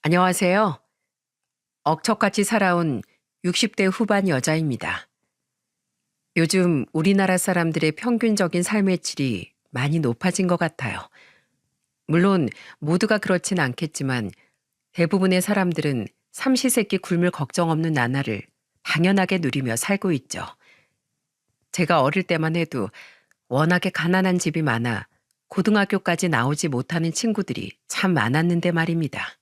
안녕하세요. 억척같이 살아온 60대 후반 여자입니다. 요즘 우리나라 사람들의 평균적인 삶의 질이 많이 높아진 것 같아요. 물론 모두가 그렇진 않겠지만 대부분의 사람들은 삼시세끼 굶을 걱정 없는 나날을 당연하게 누리며 살고 있죠. 제가 어릴 때만 해도 워낙에 가난한 집이 많아 고등학교까지 나오지 못하는 친구들이 참 많았는데 말입니다.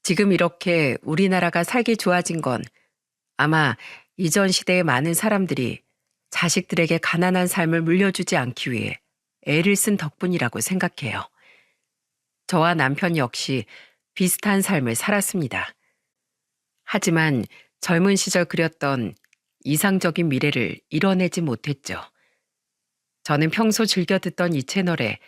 지금 이렇게 우리나라가 살기 좋아진 건 아마 이전 시대의 많은 사람들이 자식들에게 가난한 삶을 물려주지 않기 위해 애를 쓴 덕분이라고 생각해요. 저와 남편 역시 비슷한 삶을 살았습니다. 하지만 젊은 시절 그렸던 이상적인 미래를 이뤄내지 못했죠. 저는 평소 즐겨 듣던 이 채널에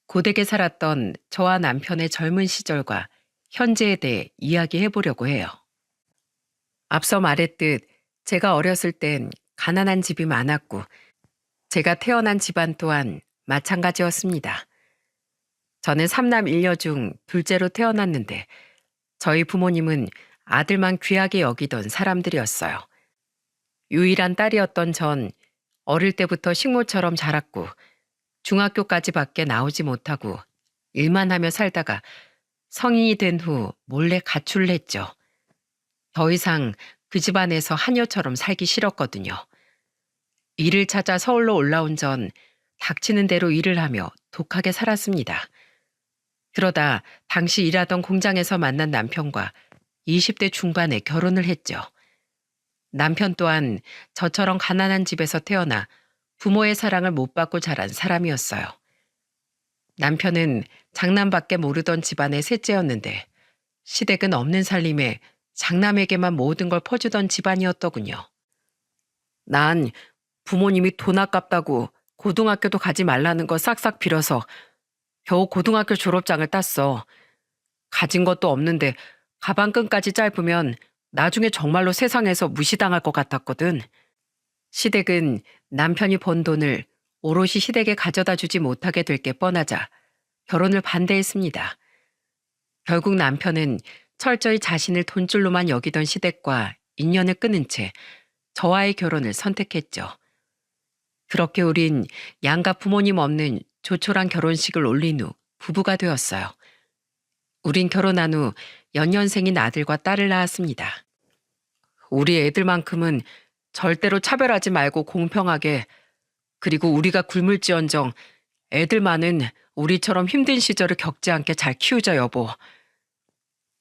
고되게 살았던 저와 남편의 젊은 시절과 현재에 대해 이야기해 보려고 해요. 앞서 말했듯 제가 어렸을 땐 가난한 집이 많았고 제가 태어난 집안 또한 마찬가지였습니다. 저는 삼남 일녀 중 둘째로 태어났는데 저희 부모님은 아들만 귀하게 여기던 사람들이었어요. 유일한 딸이었던 전 어릴 때부터 식모처럼 자랐고 중학교까지 밖에 나오지 못하고 일만 하며 살다가 성인이 된 후 몰래 가출을 했죠. 더 이상 그 집안에서 하녀처럼 살기 싫었거든요. 일을 찾아 서울로 올라온 전 닥치는 대로 일을 하며 독하게 살았습니다. 그러다 당시 일하던 공장에서 만난 남편과 20대 중반에 결혼을 했죠. 남편 또한 저처럼 가난한 집에서 태어나 부모의 사랑을 못 받고 자란 사람이었어요. 남편은 장남밖에 모르던 집안의 셋째였는데 시댁은 없는 살림에 장남에게만 모든 걸 퍼주던 집안이었더군요. 난 부모님이 돈 아깝다고 고등학교도 가지 말라는 거 싹싹 빌어서 겨우 고등학교 졸업장을 땄어. 가진 것도 없는데 가방끈까지 짧으면 나중에 정말로 세상에서 무시당할 것 같았거든. 시댁은 남편이 번 돈을 오롯이 시댁에 가져다 주지 못하게 될 게 뻔하자 결혼을 반대했습니다. 결국 남편은 철저히 자신을 돈줄로만 여기던 시댁과 인연을 끊은 채 저와의 결혼을 선택했죠. 그렇게 우린 양가 부모님 없는 조촐한 결혼식을 올린 후 부부가 되었어요. 우린 결혼한 후 연년생인 아들과 딸을 낳았습니다. 우리 애들만큼은 절대로 차별하지 말고 공평하게, 그리고 우리가 굶을지언정 애들만은 우리처럼 힘든 시절을 겪지 않게 잘 키우자 여보.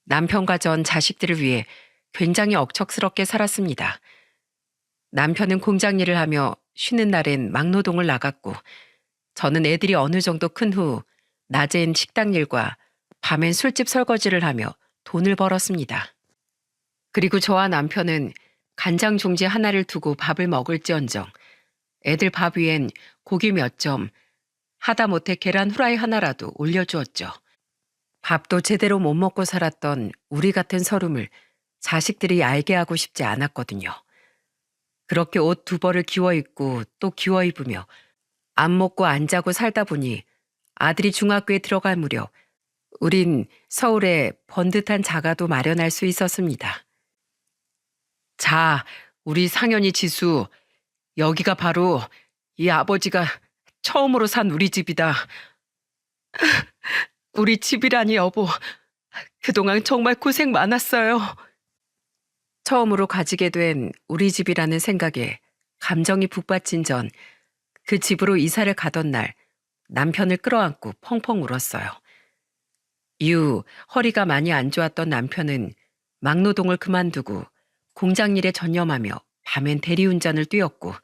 남편과 전 자식들을 위해 굉장히 억척스럽게 살았습니다. 남편은 공장 일을 하며 쉬는 날엔 막노동을 나갔고 저는 애들이 어느 정도 큰 후 낮엔 식당 일과 밤엔 술집 설거지를 하며 돈을 벌었습니다. 그리고 저와 남편은 간장 종지 하나를 두고 밥을 먹을지언정 애들 밥 위엔 고기 몇 점, 하다못해 계란 후라이 하나라도 올려주었죠. 밥도 제대로 못 먹고 살았던 우리 같은 서름을 자식들이 알게 하고 싶지 않았거든요. 그렇게 옷 두 벌을 기워 입고 또 기워 입으며 안 먹고 안 자고 살다 보니 아들이 중학교에 들어갈 무렵 우린 서울에 번듯한 자가도 마련할 수 있었습니다. 자, 우리 상현이 지수, 여기가 바로 이 아버지가 처음으로 산 우리 집이다. 우리 집이라니 여보, 그동안 정말 고생 많았어요. 처음으로 가지게 된 우리 집이라는 생각에 감정이 북받친 전 그 집으로 이사를 가던 날 남편을 끌어안고 펑펑 울었어요. 이후 허리가 많이 안 좋았던 남편은 막노동을 그만두고 공장 일에 전념하며 밤엔 대리운전을 뛰었고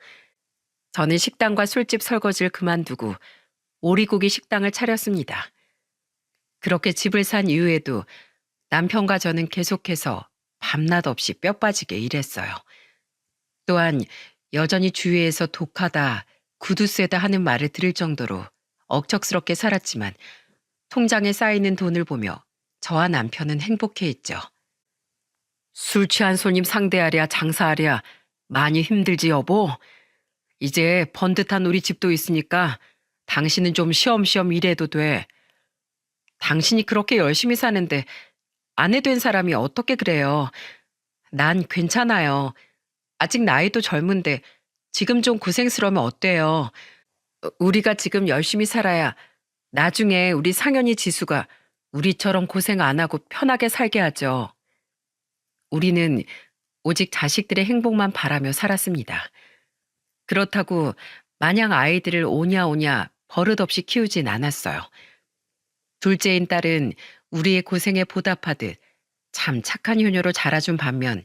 저는 식당과 술집 설거지를 그만두고 오리고기 식당을 차렸습니다. 그렇게 집을 산 이후에도 남편과 저는 계속해서 밤낮 없이 뼈 빠지게 일했어요. 또한 여전히 주위에서 독하다, 구두 세다 하는 말을 들을 정도로 억척스럽게 살았지만 통장에 쌓이는 돈을 보며 저와 남편은 행복해했죠. 술 취한 손님 상대하랴 장사하랴 많이 힘들지 여보. 이제 번듯한 우리 집도 있으니까 당신은 좀 쉬엄쉬엄 일해도 돼. 당신이 그렇게 열심히 사는데 아내 된 사람이 어떻게 그래요? 난 괜찮아요. 아직 나이도 젊은데 지금 좀 고생스러우면 어때요? 우리가 지금 열심히 살아야 나중에 우리 상현이 지수가 우리처럼 고생 안 하고 편하게 살게 하죠. 우리는 오직 자식들의 행복만 바라며 살았습니다. 그렇다고 마냥 아이들을 오냐오냐 버릇없이 키우진 않았어요. 둘째인 딸은 우리의 고생에 보답하듯 참 착한 효녀로 자라준 반면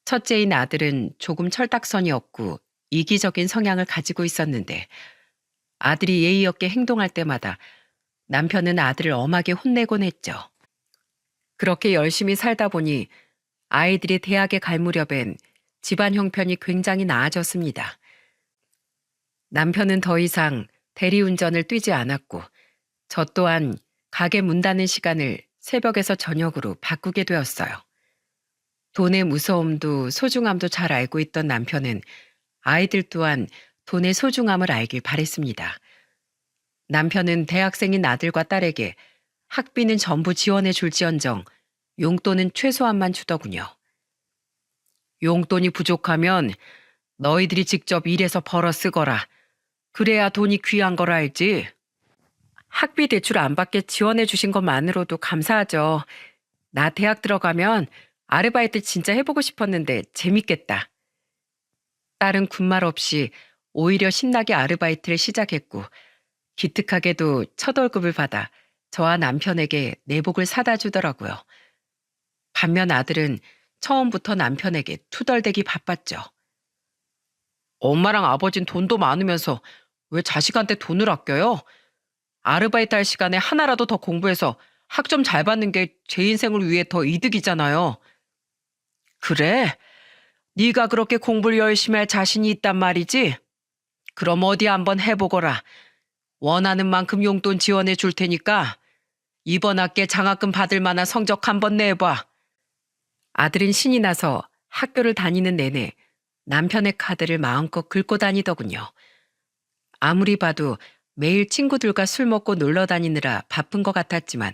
첫째인 아들은 조금 철딱선이 없고 이기적인 성향을 가지고 있었는데 아들이 예의 없게 행동할 때마다 남편은 아들을 엄하게 혼내곤 했죠. 그렇게 열심히 살다 보니 아이들이 대학에 갈 무렵엔 집안 형편이 굉장히 나아졌습니다. 남편은 더 이상 대리운전을 뛰지 않았고 저 또한 가게 문 닫는 시간을 새벽에서 저녁으로 바꾸게 되었어요. 돈의 무서움도 소중함도 잘 알고 있던 남편은 아이들 또한 돈의 소중함을 알길 바랬습니다. 남편은 대학생인 아들과 딸에게 학비는 전부 지원해 줄지언정 용돈은 최소한만 주더군요. 용돈이 부족하면 너희들이 직접 일해서 벌어 쓰거라. 그래야 돈이 귀한 걸 알지. 학비 대출 안 받게 지원해 주신 것만으로도 감사하죠. 나 대학 들어가면 아르바이트 진짜 해보고 싶었는데 재밌겠다. 딸은 군말 없이 오히려 신나게 아르바이트를 시작했고 기특하게도 첫 월급을 받아 저와 남편에게 내복을 사다 주더라고요. 반면 아들은 처음부터 남편에게 투덜대기 바빴죠. 엄마랑 아버진 돈도 많으면서 왜 자식한테 돈을 아껴요? 아르바이트 할 시간에 하나라도 더 공부해서 학점 잘 받는 게 제 인생을 위해 더 이득이잖아요. 그래? 네가 그렇게 공부를 열심히 할 자신이 있단 말이지? 그럼 어디 한번 해보거라. 원하는 만큼 용돈 지원해 줄 테니까 이번 학기에 장학금 받을 만한 성적 한번 내봐. 아들은 신이 나서 학교를 다니는 내내 남편의 카드를 마음껏 긁고 다니더군요. 아무리 봐도 매일 친구들과 술 먹고 놀러 다니느라 바쁜 것 같았지만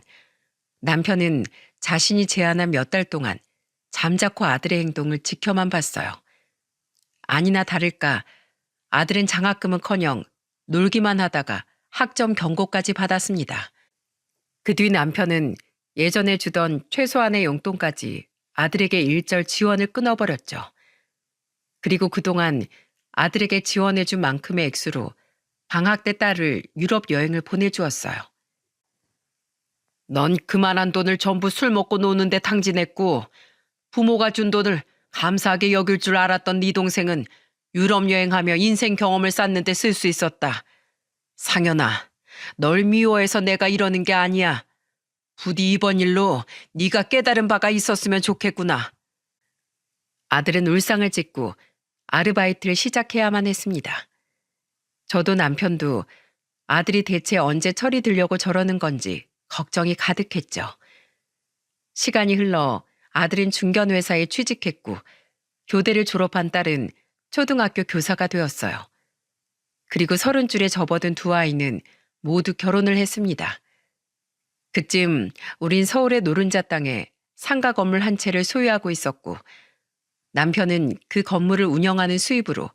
남편은 자신이 제안한 몇 달 동안 잠자코 아들의 행동을 지켜만 봤어요. 아니나 다를까 아들은 장학금은커녕 놀기만 하다가 학점 경고까지 받았습니다. 그 뒤 남편은 예전에 주던 최소한의 용돈까지 아들에게 일절 지원을 끊어버렸죠. 그리고 그동안 아들에게 지원해준 만큼의 액수로 방학 때 딸을 유럽 여행을 보내주었어요. 넌 그만한 돈을 전부 술 먹고 노는데 탕진했고 부모가 준 돈을 감사하게 여길 줄 알았던 네 동생은 유럽 여행하며 인생 경험을 쌓는데 쓸 수 있었다. 상현아, 널 미워해서 내가 이러는 게 아니야. 부디 이번 일로 네가 깨달은 바가 있었으면 좋겠구나. 아들은 울상을 짓고 아르바이트를 시작해야만 했습니다. 저도 남편도 아들이 대체 언제 철이 들려고 저러는 건지 걱정이 가득했죠. 시간이 흘러 아들은 중견회사에 취직했고 교대를 졸업한 딸은 초등학교 교사가 되었어요. 그리고 30줄에 접어든 두 아이는 모두 결혼을 했습니다. 그쯤 우린 서울의 노른자 땅에 상가 건물 한 채를 소유하고 있었고 남편은 그 건물을 운영하는 수입으로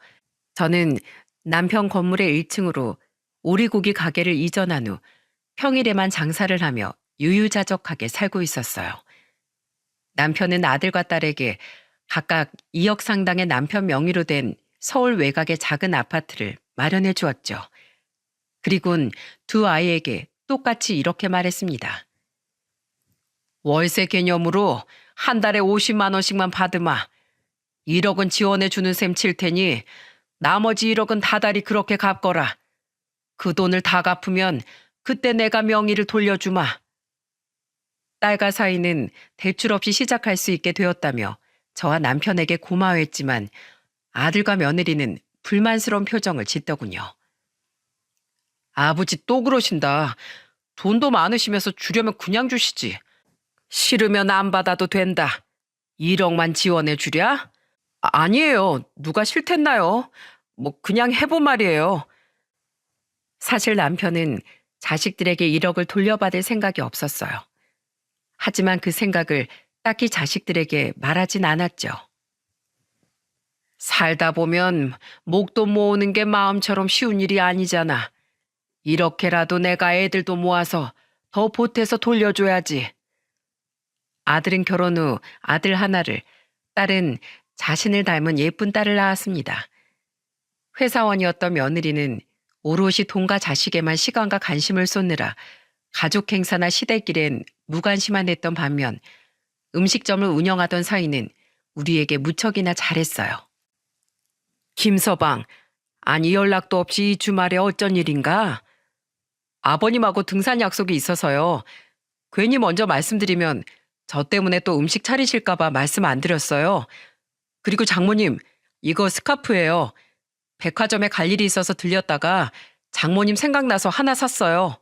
저는 남편 건물의 1층으로 오리고기 가게를 이전한 후 평일에만 장사를 하며 유유자적하게 살고 있었어요. 남편은 아들과 딸에게 각각 2억 상당의 남편 명의로 된 서울 외곽의 작은 아파트를 마련해 주었죠. 그리곤 두 아이에게 똑같이 이렇게 말했습니다. 월세 개념으로 한 달에 50만 원씩만 받으마. 1억은 지원해 주는 셈 칠 테니 나머지 1억은 다달이 그렇게 갚거라. 그 돈을 다 갚으면 그때 내가 명의를 돌려주마. 딸과 사이는 대출 없이 시작할 수 있게 되었다며 저와 남편에게 고마워했지만 아들과 며느리는 불만스러운 표정을 짓더군요. 아버지 또 그러신다. 돈도 많으시면서 주려면 그냥 주시지. 싫으면 안 받아도 된다. 1억만 지원해 주랴? 아니에요. 누가 싫댔나요? 뭐 그냥 해본 말이에요. 사실 남편은 자식들에게 1억을 돌려받을 생각이 없었어요. 하지만 그 생각을 딱히 자식들에게 말하진 않았죠. 살다 보면 목돈 모으는 게 마음처럼 쉬운 일이 아니잖아. 이렇게라도 내가 애들도 모아서 더 보태서 돌려줘야지. 아들은 결혼 후 아들 하나를, 딸은 자신을 닮은 예쁜 딸을 낳았습니다. 회사원이었던 며느리는 오롯이 돈과 자식에만 시간과 관심을 쏟느라 가족 행사나 시댁길엔 무관심한 했던 반면 음식점을 운영하던 사위는 우리에게 무척이나 잘했어요. 김서방, 아니 연락도 없이 이 주말에 어쩐 일인가? 아버님하고 등산 약속이 있어서요. 괜히 먼저 말씀드리면 저 때문에 또 음식 차리실까 봐 말씀 안 드렸어요. 그리고 장모님, 이거 스카프예요. 백화점에 갈 일이 있어서 들렸다가 장모님 생각나서 하나 샀어요.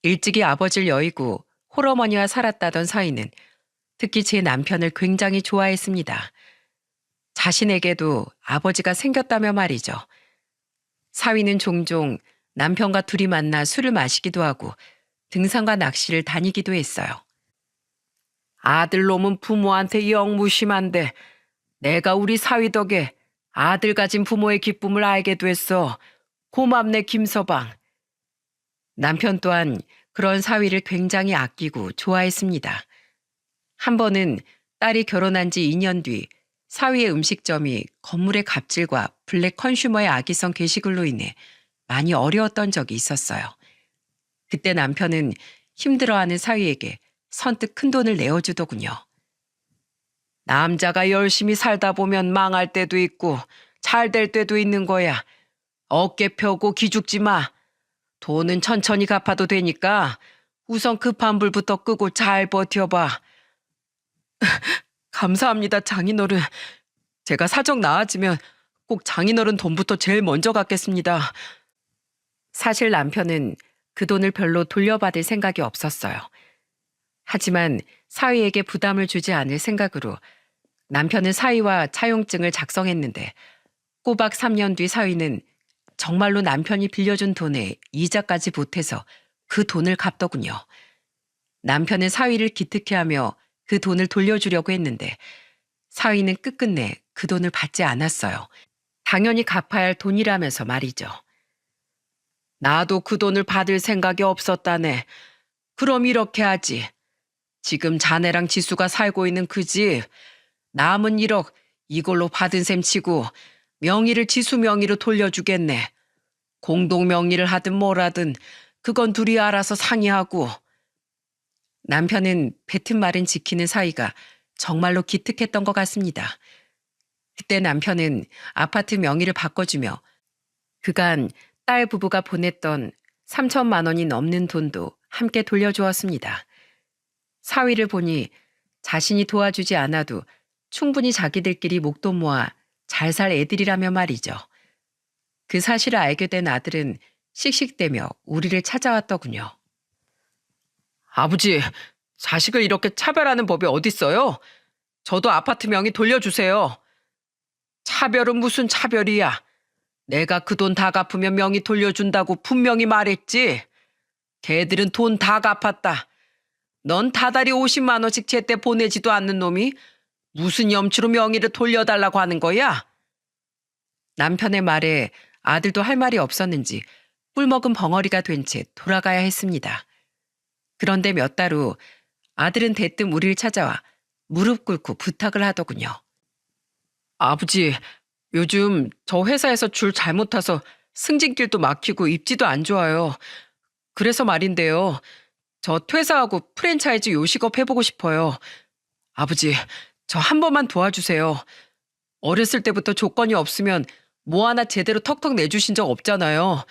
일찍이 아버지를 여의고 홀어머니와 살았다던 사위는 특히 제 남편을 굉장히 좋아했습니다. 자신에게도 아버지가 생겼다며 말이죠. 사위는 종종 남편과 둘이 만나 술을 마시기도 하고 등산과 낚시를 다니기도 했어요. 아들놈은 부모한테 영 무심한데 내가 우리 사위 덕에 아들 가진 부모의 기쁨을 알게 됐어. 고맙네 김서방. 남편 또한 그런 사위를 굉장히 아끼고 좋아했습니다. 한 번은 딸이 결혼한 지 2년 뒤 사위의 음식점이 건물의 갑질과 블랙 컨슈머의 악의성 게시글로 인해 많이 어려웠던 적이 있었어요. 그때 남편은 힘들어하는 사위에게 선뜻 큰돈을 내어주더군요. 남자가 열심히 살다 보면 망할 때도 있고 잘 될 때도 있는 거야. 어깨 펴고 기죽지 마. 돈은 천천히 갚아도 되니까 우선 급한 불부터 끄고 잘 버텨봐. 감사합니다, 장인어른. 제가 사정 나아지면 꼭 장인어른 돈부터 제일 먼저 갚겠습니다. 사실 남편은 그 돈을 별로 돌려받을 생각이 없었어요. 하지만 사위에게 부담을 주지 않을 생각으로 남편은 사위와 차용증을 작성했는데 꼬박 3년 뒤 사위는 정말로 남편이 빌려준 돈에 이자까지 보태서 그 돈을 갚더군요. 남편은 사위를 기특해하며 그 돈을 돌려주려고 했는데 사위는 끝끝내 그 돈을 받지 않았어요. 당연히 갚아야 할 돈이라면서 말이죠. 나도 그 돈을 받을 생각이 없었다네. 그럼 이렇게 하지. 지금 자네랑 지수가 살고 있는 그 집 남은 1억 이걸로 받은 셈 치고 명의를 지수 명의로 돌려주겠네. 공동 명의를 하든 뭐라든 그건 둘이 알아서 상의하고. 남편은 뱉은 말은 지키는 사위가 정말로 기특했던 것 같습니다. 그때 남편은 아파트 명의를 바꿔주며 그간 딸 부부가 보냈던 3천만 원이 넘는 돈도 함께 돌려주었습니다. 사위를 보니 자신이 도와주지 않아도 충분히 자기들끼리 목돈 모아 잘 살 애들이라며 말이죠. 그 사실을 알게 된 아들은 씩씩대며 우리를 찾아왔더군요. 아버지, 자식을 이렇게 차별하는 법이 어딨어요? 저도 아파트 명의 돌려주세요. 차별은 무슨 차별이야. 내가 그 돈 다 갚으면 명의 돌려준다고 분명히 말했지. 걔들은 돈 다 갚았다. 넌 다달이 50만 원씩 제때 보내지도 않는 놈이 무슨 염치로 명의를 돌려달라고 하는 거야? 남편의 말에 아들도 할 말이 없었는지 꿀먹은 벙어리가 된 채 돌아가야 했습니다. 그런데 몇 달 후 아들은 대뜸 우리를 찾아와 무릎 꿇고 부탁을 하더군요. 아버지, 요즘 저 회사에서 줄 잘못 타서 승진길도 막히고 입지도 안 좋아요. 그래서 말인데요. 저 퇴사하고 프랜차이즈 요식업 해보고 싶어요. 아버지, 저 한 번만 도와주세요. 어렸을 때부터 조건이 없으면 뭐 하나 제대로 턱턱 내주신 적 없잖아요.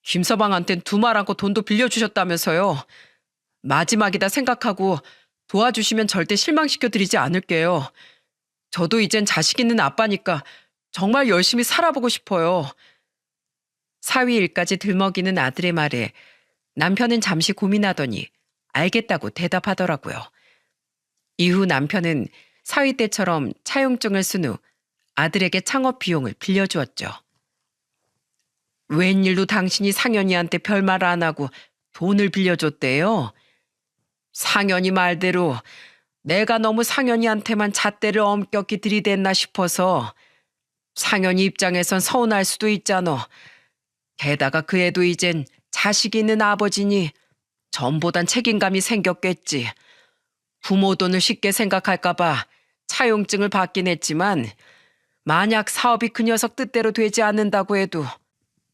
김서방한텐 두 말 않고 돈도 빌려주셨다면서요. 마지막이다 생각하고 도와주시면 절대 실망시켜드리지 않을게요. 저도 이젠 자식 있는 아빠니까 정말 열심히 살아보고 싶어요. 사위 일까지 들먹이는 아들의 말에 남편은 잠시 고민하더니 알겠다고 대답하더라고요. 이후 남편은 사위 때처럼 차용증을 쓴 후 아들에게 창업 비용을 빌려주었죠. 웬일로 당신이 상현이한테 별말 안 하고 돈을 빌려줬대요? 상현이 말대로 내가 너무 상현이한테만 잣대를 엄격히 들이댔나 싶어서 상현이 입장에선 서운할 수도 있잖아. 게다가 그 애도 이젠 자식이 있는 아버지니 전보단 책임감이 생겼겠지. 부모 돈을 쉽게 생각할까봐 차용증을 받긴 했지만 만약 사업이 그 녀석 뜻대로 되지 않는다고 해도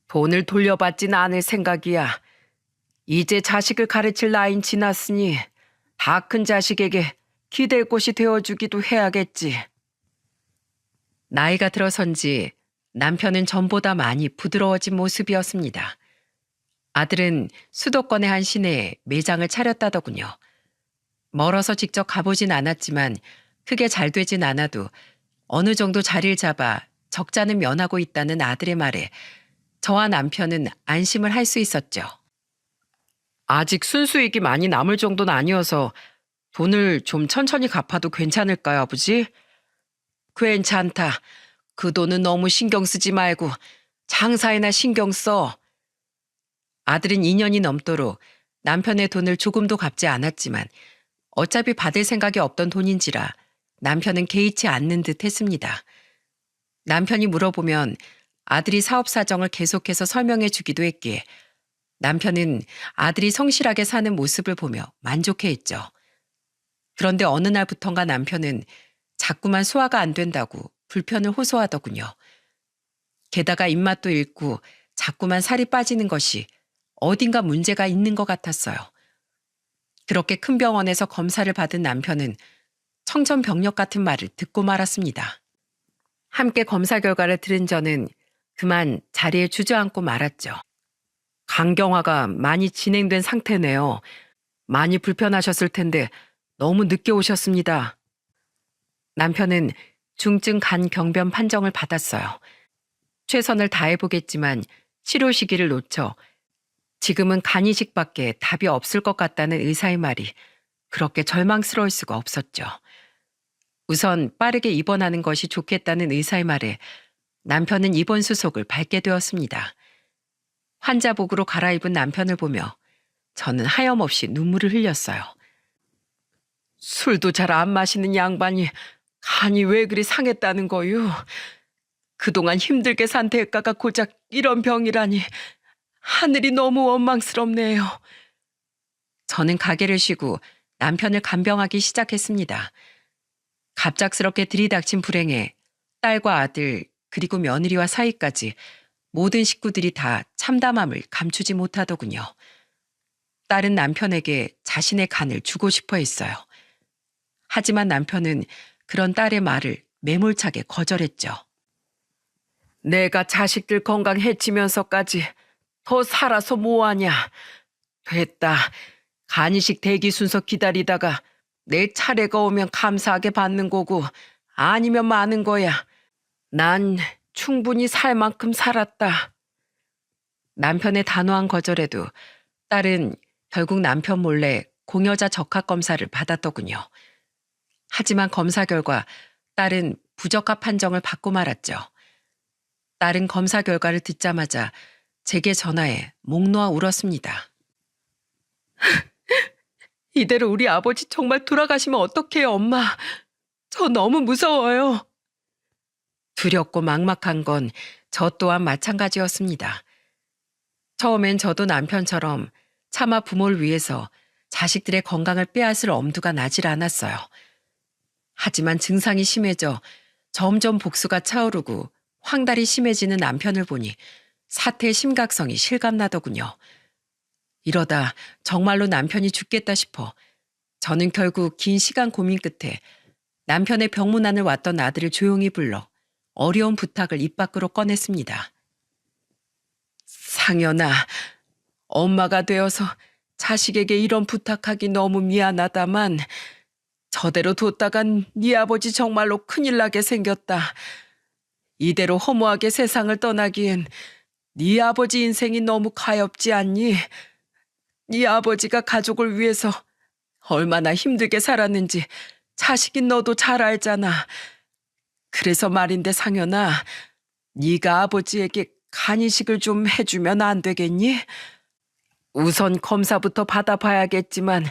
돈을 돌려받진 않을 생각이야. 이제 자식을 가르칠 나이는 지났으니 다 큰 자식에게 기댈 곳이 되어주기도 해야겠지. 나이가 들어선지 남편은 전보다 많이 부드러워진 모습이었습니다. 아들은 수도권의 한 시내에 매장을 차렸다더군요. 멀어서 직접 가보진 않았지만 크게 잘 되진 않아도 어느 정도 자리를 잡아 적자는 면하고 있다는 아들의 말에 저와 남편은 안심을 할 수 있었죠. 아직 순수익이 많이 남을 정도는 아니어서 돈을 좀 천천히 갚아도 괜찮을까요, 아버지? 괜찮다. 그 돈은 너무 신경 쓰지 말고 장사에나 신경 써. 아들은 2년이 넘도록 남편의 돈을 조금도 갚지 않았지만 어차피 받을 생각이 없던 돈인지라 남편은 개의치 않는 듯 했습니다. 남편이 물어보면 아들이 사업 사정을 계속해서 설명해 주기도 했기에 남편은 아들이 성실하게 사는 모습을 보며 만족해했죠. 그런데 어느 날부턴가 남편은 자꾸만 소화가 안 된다고 불편을 호소하더군요. 게다가 입맛도 잃고 자꾸만 살이 빠지는 것이 어딘가 문제가 있는 것 같았어요. 그렇게 큰 병원에서 검사를 받은 남편은 청천벽력 같은 말을 듣고 말았습니다. 함께 검사 결과를 들은 저는 그만 자리에 주저앉고 말았죠. 간경화가 많이 진행된 상태네요. 많이 불편하셨을 텐데 너무 늦게 오셨습니다. 남편은 중증 간경변 판정을 받았어요. 최선을 다해보겠지만 치료 시기를 놓쳐 지금은 간이식밖에 답이 없을 것 같다는 의사의 말이 그렇게 절망스러울 수가 없었죠. 우선 빠르게 입원하는 것이 좋겠다는 의사의 말에 남편은 입원 수속을 밟게 되었습니다. 환자복으로 갈아입은 남편을 보며 저는 하염없이 눈물을 흘렸어요. 술도 잘 안 마시는 양반이 간이 왜 그리 상했다는 거요? 그동안 힘들게 산 대가가 고작 이런 병이라니 하늘이 너무 원망스럽네요. 저는 가게를 쉬고 남편을 간병하기 시작했습니다. 갑작스럽게 들이닥친 불행에 딸과 아들 그리고 며느리와 사이까지 모든 식구들이 다 참담함을 감추지 못하더군요. 딸은 남편에게 자신의 간을 주고 싶어 했어요. 하지만 남편은 그런 딸의 말을 매몰차게 거절했죠. 내가 자식들 건강 해치면서까지 더 살아서 뭐하냐. 됐다. 간이식 대기 순서 기다리다가 내 차례가 오면 감사하게 받는 거고 아니면 마는 거야. 난 충분히 살 만큼 살았다. 남편의 단호한 거절에도 딸은 결국 남편 몰래 공여자 적합 검사를 받았더군요. 하지만 검사 결과 딸은 부적합 판정을 받고 말았죠. 딸은 검사 결과를 듣자마자 제게 전화해 목 놓아 울었습니다. 이대로 우리 아버지 정말 돌아가시면 어떡해요, 엄마. 저 너무 무서워요. 두렵고 막막한 건 저 또한 마찬가지였습니다. 처음엔 저도 남편처럼 차마 부모를 위해서 자식들의 건강을 빼앗을 엄두가 나질 않았어요. 하지만 증상이 심해져 점점 복수가 차오르고 황달이 심해지는 남편을 보니 사태의 심각성이 실감나더군요. 이러다 정말로 남편이 죽겠다 싶어 저는 결국 긴 시간 고민 끝에 남편의 병문안을 왔던 아들을 조용히 불러 어려운 부탁을 입 밖으로 꺼냈습니다. 상현아, 엄마가 되어서 자식에게 이런 부탁하기 너무 미안하다만 저대로 뒀다간 네 아버지 정말로 큰일 나게 생겼다. 이대로 허무하게 세상을 떠나기엔 네 아버지 인생이 너무 가엾지 않니? 네 아버지가 가족을 위해서 얼마나 힘들게 살았는지 자식인 너도 잘 알잖아. 그래서 말인데 상현아, 네가 아버지에게 간이식을 좀 해주면 안 되겠니? 우선 검사부터 받아봐야겠지만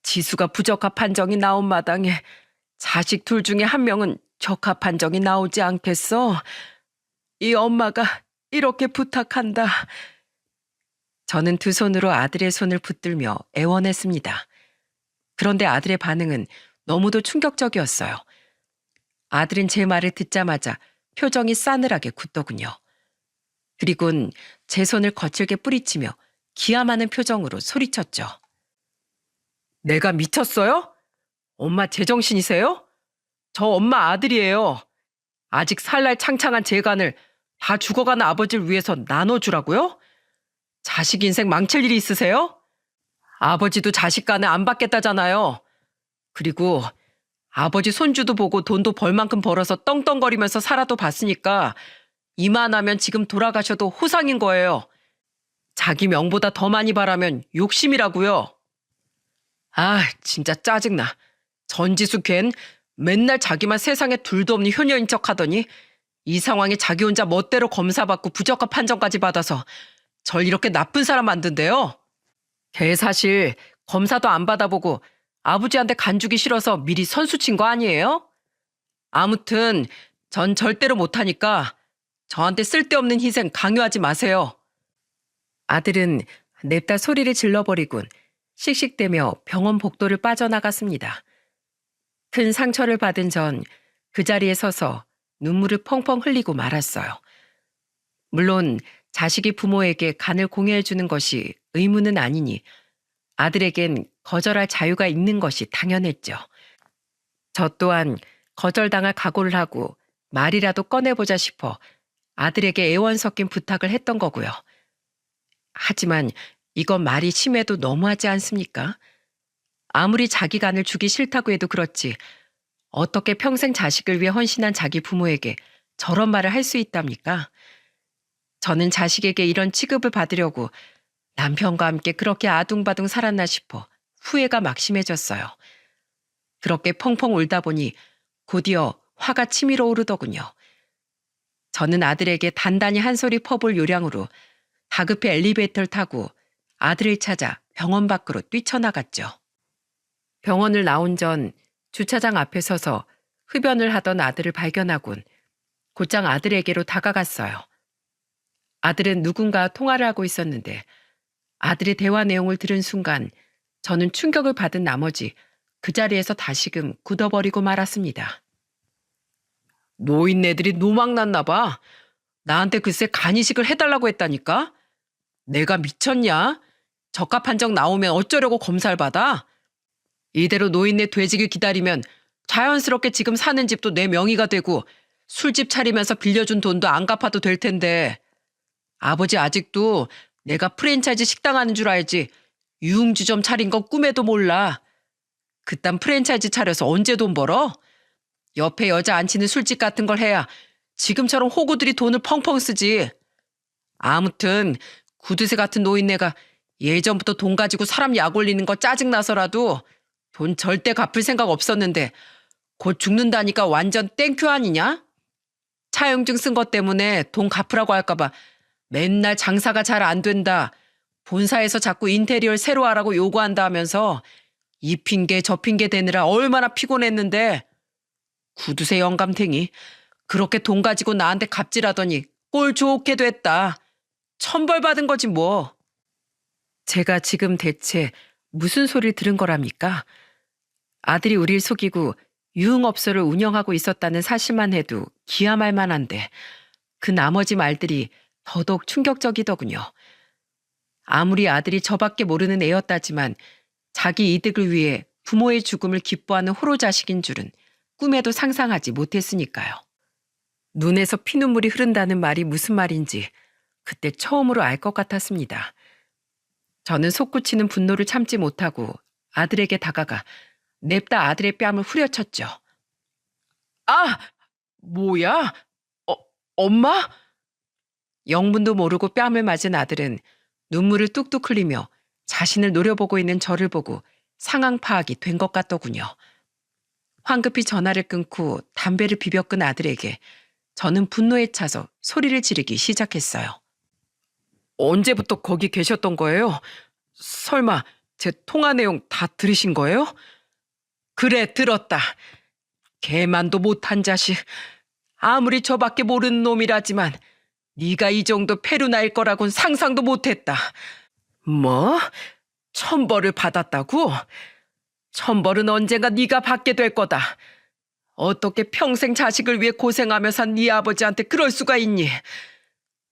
지수가 부적합 판정이 나온 마당에 자식 둘 중에 한 명은 적합 판정이 나오지 않겠어? 이 엄마가 이렇게 부탁한다. 저는 두 손으로 아들의 손을 붙들며 애원했습니다. 그런데 아들의 반응은 너무도 충격적이었어요. 아들은 제 말을 듣자마자 표정이 싸늘하게 굳더군요. 그리곤 제 손을 거칠게 뿌리치며 기함하는 표정으로 소리쳤죠. 내가 미쳤어요? 엄마 제정신이세요? 저 엄마 아들이에요. 아직 살날 창창한 재간을 다 죽어가는 아버지를 위해서 나눠주라고요? 자식 인생 망칠 일이 있으세요? 아버지도 자식 간에 안 받겠다잖아요. 그리고 아버지 손주도 보고 돈도 벌 만큼 벌어서 떵떵거리면서 살아도 봤으니까 이만하면 지금 돌아가셔도 호상인 거예요. 자기 명보다 더 많이 바라면 욕심이라고요. 아, 진짜 짜증나. 전지수 걘 맨날 자기만 세상에 둘도 없는 효녀인 척하더니 이 상황에 자기 혼자 멋대로 검사받고 부적합 판정까지 받아서 절 이렇게 나쁜 사람 만든대요. 걔 사실 검사도 안 받아보고 아버지한테 간주기 싫어서 미리 선수 친 거 아니에요? 아무튼 전 절대로 못하니까 저한테 쓸데없는 희생 강요하지 마세요. 아들은 냅다 소리를 질러버리곤 씩씩대며 병원 복도를 빠져나갔습니다. 큰 상처를 받은 전 그 자리에 서서 눈물을 펑펑 흘리고 말았어요. 물론 자식이 부모에게 간을 공유해주는 것이 의무는 아니니 아들에겐 거절할 자유가 있는 것이 당연했죠. 저 또한 거절당할 각오를 하고 말이라도 꺼내보자 싶어 아들에게 애원 섞인 부탁을 했던 거고요. 하지만 이건 말이 심해도 너무하지 않습니까? 아무리 자기 간을 주기 싫다고 해도 그렇지 어떻게 평생 자식을 위해 헌신한 자기 부모에게 저런 말을 할 수 있답니까? 저는 자식에게 이런 취급을 받으려고 남편과 함께 그렇게 아둥바둥 살았나 싶어 후회가 막심해졌어요. 그렇게 펑펑 울다 보니 곧이어 화가 치밀어 오르더군요. 저는 아들에게 단단히 한 소리 퍼볼 요량으로 다급히 엘리베이터를 타고 아들을 찾아 병원 밖으로 뛰쳐나갔죠. 병원을 나온 전 주차장 앞에 서서 흡연을 하던 아들을 발견하곤 곧장 아들에게로 다가갔어요. 아들은 누군가 통화를 하고 있었는데 아들의 대화 내용을 들은 순간 저는 충격을 받은 나머지 그 자리에서 다시금 굳어버리고 말았습니다. 노인네들이 노망났나 봐. 나한테 글쎄 간이식을 해달라고 했다니까? 내가 미쳤냐? 적합 판정 나오면 어쩌려고 검사를 받아? 이대로 노인네 돼지길 기다리면 자연스럽게 지금 사는 집도 내 명의가 되고 술집 차리면서 빌려준 돈도 안 갚아도 될 텐데 아버지 아직도 내가 프랜차이즈 식당 하는 줄 알지 유흥주점 차린 건 꿈에도 몰라. 그딴 프랜차이즈 차려서 언제 돈 벌어? 옆에 여자 앉히는 술집 같은 걸 해야 지금처럼 호구들이 돈을 펑펑 쓰지. 아무튼 구두쇠 같은 노인네가 예전부터 돈 가지고 사람 약 올리는 거 짜증나서라도 돈 절대 갚을 생각 없었는데 곧 죽는다니까 완전 땡큐 아니냐? 차용증 쓴 것 때문에 돈 갚으라고 할까봐 맨날 장사가 잘 안 된다. 본사에서 자꾸 인테리어를 새로 하라고 요구한다 하면서 이 핑계 저 핑계 대느라 얼마나 피곤했는데 구두쇠 영감탱이 그렇게 돈 가지고 나한테 갑질하더니 꼴 좋게 됐다. 천벌 받은 거지 뭐. 제가 지금 대체 무슨 소리를 들은 거랍니까? 아들이 우릴 속이고 유흥업소를 운영하고 있었다는 사실만 해도 기함할 만한데 그 나머지 말들이 더더욱 충격적이더군요. 아무리 아들이 저밖에 모르는 애였다지만 자기 이득을 위해 부모의 죽음을 기뻐하는 호로 자식인 줄은 꿈에도 상상하지 못했으니까요. 눈에서 피눈물이 흐른다는 말이 무슨 말인지 그때 처음으로 알 것 같았습니다. 저는 솟구치는 분노를 참지 못하고 아들에게 다가가 냅다 아들의 뺨을 후려쳤죠. 아! 뭐야? 엄마? 영문도 모르고 뺨을 맞은 아들은 눈물을 뚝뚝 흘리며 자신을 노려보고 있는 저를 보고 상황 파악이 된 것 같더군요. 황급히 전화를 끊고 담배를 비벼 끈 아들에게 저는 분노에 차서 소리를 지르기 시작했어요. 언제부터 거기 계셨던 거예요? 설마 제 통화 내용 다 들으신 거예요? 그래, 들었다. 개만도 못한 자식. 아무리 저밖에 모르는 놈이라지만 네가 이 정도 페루나일 거라곤 상상도 못했다. 뭐? 천벌을 받았다고? 천벌은 언젠가 네가 받게 될 거다. 어떻게 평생 자식을 위해 고생하며 산 네 아버지한테 그럴 수가 있니?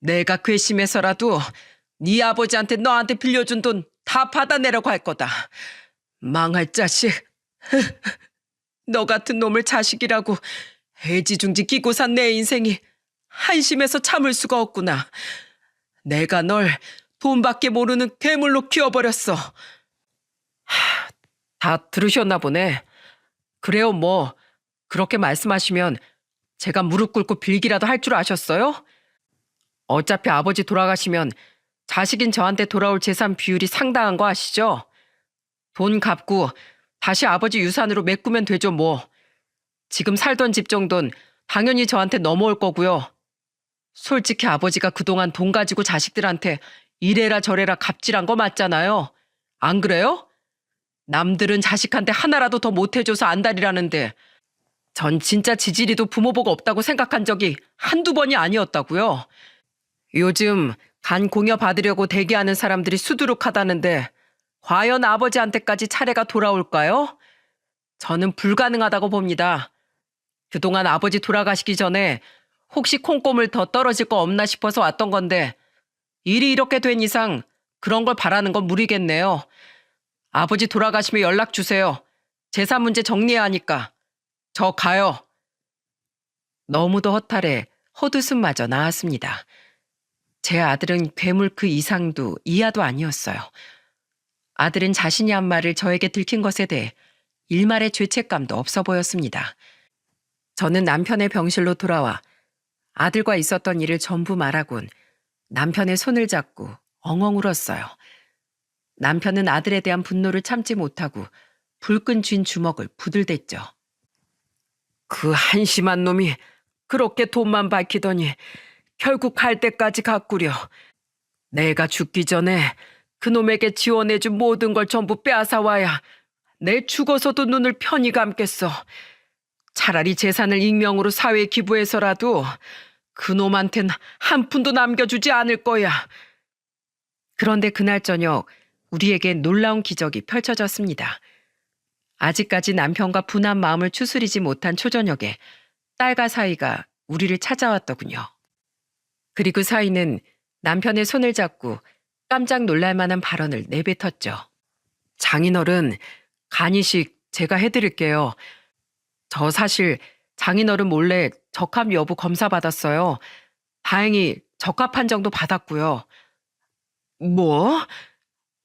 내가 괘씸해서라도 네 아버지한테 너한테 빌려준 돈 다 받아내라고 할 거다. 망할 자식. 너 같은 놈을 자식이라고 애지중지 끼고 산 내 인생이 한심해서 참을 수가 없구나. 내가 널 돈밖에 모르는 괴물로 키워버렸어. 다 들으셨나 보네. 그래요, 뭐 그렇게 말씀하시면 제가 무릎 꿇고 빌기라도 할 줄 아셨어요? 어차피 아버지 돌아가시면 자식인 저한테 돌아올 재산 비율이 상당한 거 아시죠? 돈 갚고 다시 아버지 유산으로 메꾸면 되죠, 뭐. 지금 살던 집 정도는 당연히 저한테 넘어올 거고요. 솔직히 아버지가 그동안 돈 가지고 자식들한테 이래라 저래라 갑질한 거 맞잖아요. 안 그래요? 남들은 자식한테 하나라도 더 못해줘서 안달이라는데 전 진짜 지질이도 부모 복 없다고 생각한 적이 한두 번이 아니었다고요. 요즘 간 공여 받으려고 대기하는 사람들이 수두룩하다는데 과연 아버지한테까지 차례가 돌아올까요? 저는 불가능하다고 봅니다. 그동안 아버지 돌아가시기 전에 혹시 콩고물 더 떨어질 거 없나 싶어서 왔던 건데 일이 이렇게 된 이상 그런 걸 바라는 건 무리겠네요. 아버지 돌아가시면 연락 주세요. 재산 문제 정리해야 하니까. 저 가요. 너무도 허탈해 헛웃음마저 나왔습니다. 제 아들은 괴물 그 이상도 이하도 아니었어요. 아들은 자신이 한 말을 저에게 들킨 것에 대해 일말의 죄책감도 없어 보였습니다. 저는 남편의 병실로 돌아와 아들과 있었던 일을 전부 말하곤 남편의 손을 잡고 엉엉 울었어요. 남편은 아들에 대한 분노를 참지 못하고 불끈 쥔 주먹을 부들댔죠. 그 한심한 놈이 그렇게 돈만 밝히더니 결국 갈 때까지 가꾸려. 내가 죽기 전에 그놈에게 지원해준 모든 걸 전부 빼앗아와야 내 죽어서도 눈을 편히 감겠어. 차라리 재산을 익명으로 사회에 기부해서라도 그놈한텐 한 푼도 남겨주지 않을 거야. 그런데 그날 저녁 우리에겐 놀라운 기적이 펼쳐졌습니다. 아직까지 남편과 분한 마음을 추스리지 못한 초저녁에 딸과 사위가 우리를 찾아왔더군요. 그리고 사위는 남편의 손을 잡고 깜짝 놀랄 만한 발언을 내뱉었죠. 장인어른, 간이식 제가 해드릴게요. 저 사실 장인어른 몰래 적합 여부 검사 받았어요. 다행히 적합한 정도 받았고요. 뭐?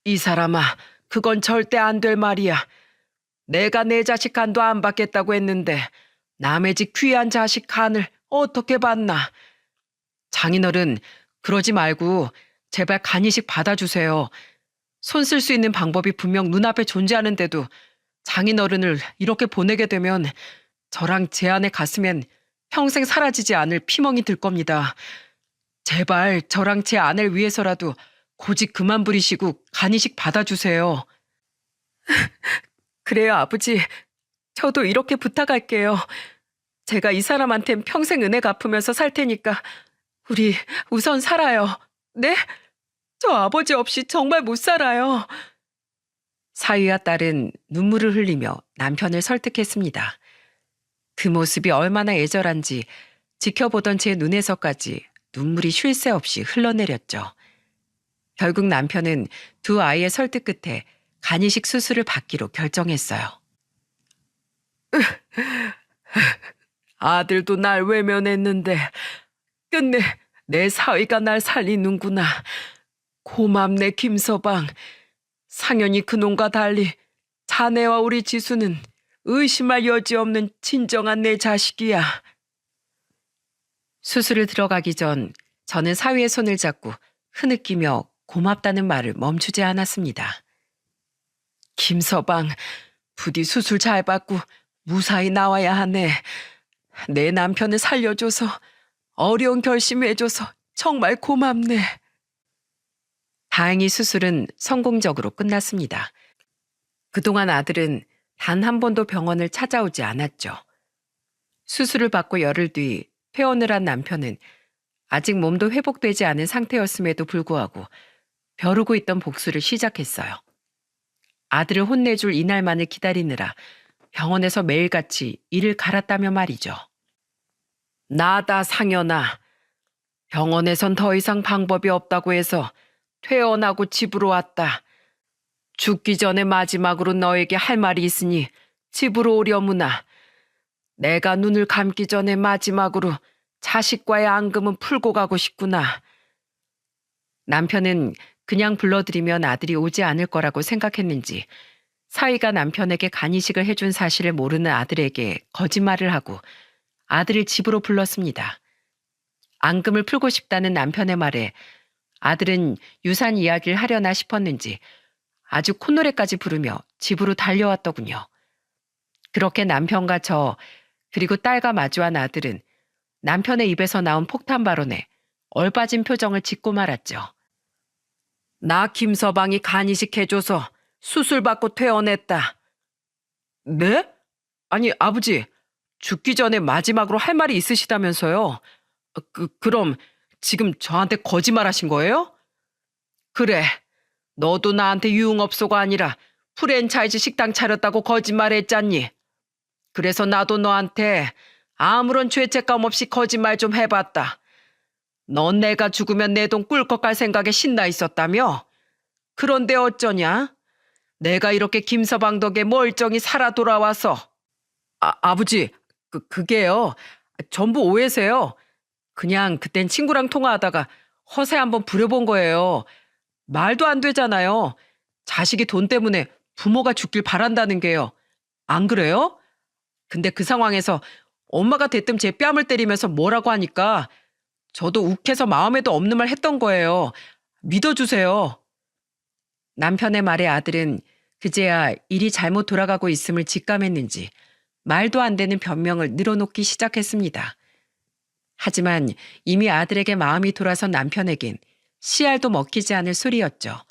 이 사람아, 그건 절대 안 될 말이야. 내가 내 자식 간도 안 받겠다고 했는데 남의 집 귀한 자식 간을 어떻게 받나? 장인어른, 그러지 말고 제발 간이식 받아주세요. 손 쓸 수 있는 방법이 분명 눈앞에 존재하는데도 장인어른을 이렇게 보내게 되면 저랑 제 아내 가슴엔 평생 사라지지 않을 피멍이 들 겁니다. 제발 저랑 제 아내를 위해서라도 고집 그만 부리시고 간이식 받아주세요. 그래요, 아버지. 저도 이렇게 부탁할게요. 제가 이 사람한텐 평생 은혜 갚으면서 살 테니까 우리 우선 살아요. 네? 저 아버지 없이 정말 못 살아요. 사위와 딸은 눈물을 흘리며 남편을 설득했습니다. 그 모습이 얼마나 애절한지 지켜보던 제 눈에서까지 눈물이 쉴 새 없이 흘러내렸죠. 결국 남편은 두 아이의 설득 끝에 간이식 수술을 받기로 결정했어요. 아들도 날 외면했는데 끝내 내 사위가 날 살리는구나. 고맙네, 김서방. 상연히 그놈과 달리 자네와 우리 지수는 의심할 여지 없는 진정한 내 자식이야. 수술을 들어가기 전 저는 사위의 손을 잡고 흐느끼며 고맙다는 말을 멈추지 않았습니다. 김서방, 부디 수술 잘 받고 무사히 나와야 하네. 내 남편을 살려줘서 어려운 결심해줘서 정말 고맙네. 다행히 수술은 성공적으로 끝났습니다. 그동안 아들은 단 한 번도 병원을 찾아오지 않았죠. 수술을 받고 열흘 뒤 퇴원을 한 남편은 아직 몸도 회복되지 않은 상태였음에도 불구하고 벼르고 있던 복수를 시작했어요. 아들을 혼내줄 이날만을 기다리느라 병원에서 매일같이 이를 갈았다며 말이죠. 나다 상현아. 병원에선 더 이상 방법이 없다고 해서 퇴원하고 집으로 왔다. 죽기 전에 마지막으로 너에게 할 말이 있으니 집으로 오려무나. 내가 눈을 감기 전에 마지막으로 자식과의 앙금은 풀고 가고 싶구나. 남편은 그냥 불러들이면 아들이 오지 않을 거라고 생각했는지 사위가 남편에게 간이식을 해준 사실을 모르는 아들에게 거짓말을 하고 아들을 집으로 불렀습니다. 앙금을 풀고 싶다는 남편의 말에 아들은 유산 이야기를 하려나 싶었는지 아주 콧노래까지 부르며 집으로 달려왔더군요. 그렇게 남편과 저 그리고 딸과 마주한 아들은 남편의 입에서 나온 폭탄 발언에 얼빠진 표정을 짓고 말았죠. 나 김서방이 간이식 해줘서 수술받고 퇴원했다. 네? 아니 아버지, 죽기 전에 마지막으로 할 말이 있으시다면서요? 그럼 지금 저한테 거짓말하신 거예요? 그래, 너도 나한테 유흥업소가 아니라 프랜차이즈 식당 차렸다고 거짓말했잖니. 그래서 나도 너한테 아무런 죄책감 없이 거짓말 좀 해봤다. 넌 내가 죽으면 내 돈 꿀꺽 갈 생각에 신나 있었다며? 그런데 어쩌냐? 내가 이렇게 김서방 덕에 멀쩡히 살아 돌아와서. 아버지, 그게요. 전부 오해세요. 그냥 그땐 친구랑 통화하다가 허세 한번 부려본 거예요. 말도 안 되잖아요. 자식이 돈 때문에 부모가 죽길 바란다는 게요. 안 그래요? 근데 그 상황에서 엄마가 대뜸 제 뺨을 때리면서 뭐라고 하니까 저도 욱해서 마음에도 없는 말 했던 거예요. 믿어주세요. 남편의 말에 아들은 그제야 일이 잘못 돌아가고 있음을 직감했는지 말도 안 되는 변명을 늘어놓기 시작했습니다. 하지만 이미 아들에게 마음이 돌아선 남편에겐 씨알도 먹히지 않을 소리였죠.